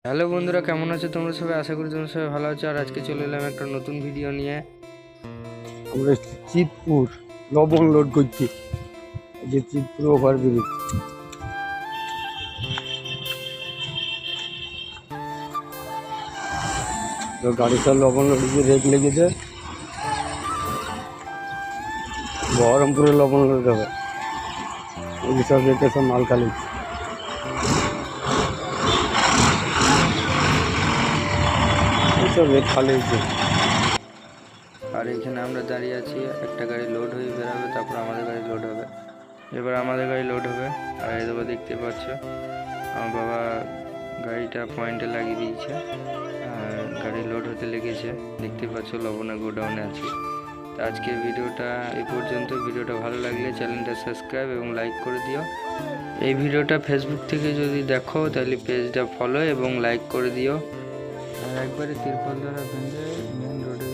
Hello বন্ধুরা, কেমন আছো তোমরা সবাই? আশা করি তোমরা সবাই ভালো আছো। আর আজকে চলে এলাম একটা নতুন ভিডিও নিয়ে। আমরা চিতপুর লবণ লোড করছি, যে চিতপুর ওভারব্রিজ। তো গাড়ি সব লবণ লোড দিয়ে রেক লেগেছে, বহরমপুরে লবণ লোড হবে। ওই সব রেখে সব মাল খালি, এইসব রেক খালি হয়েছে। আর এখানে আমরা দাঁড়িয়ে আছি, একটা গাড়ি লোড হয়ে বেরোবে, তারপর আমাদের গাড়ি লোড হবে। এবার আমাদের গাড়ি লোড হবে। আর এবার দেখতে পাচ্ছ আমার বাবা গাড়িটা পয়েন্টে লাগিয়ে দিয়েছে, আর গাড়ি লোড হতে লেগেছে। দেখতে পাচ্ছ লবণের গোডাউনে আছি। তো আজকে ভিডিওটা এই পর্যন্ত। ভিডিওটা ভালো লাগলে চ্যানেলটা সাবস্ক্রাইব এবং লাইক করে দিও। এই ভিডিওটা ফেসবুক থেকে যদি দেখো তাহলে পেজটা ফলো এবং লাইক করে দিও। আর একবারে তিরপল দ্বারা ভেঙে মেন রোডে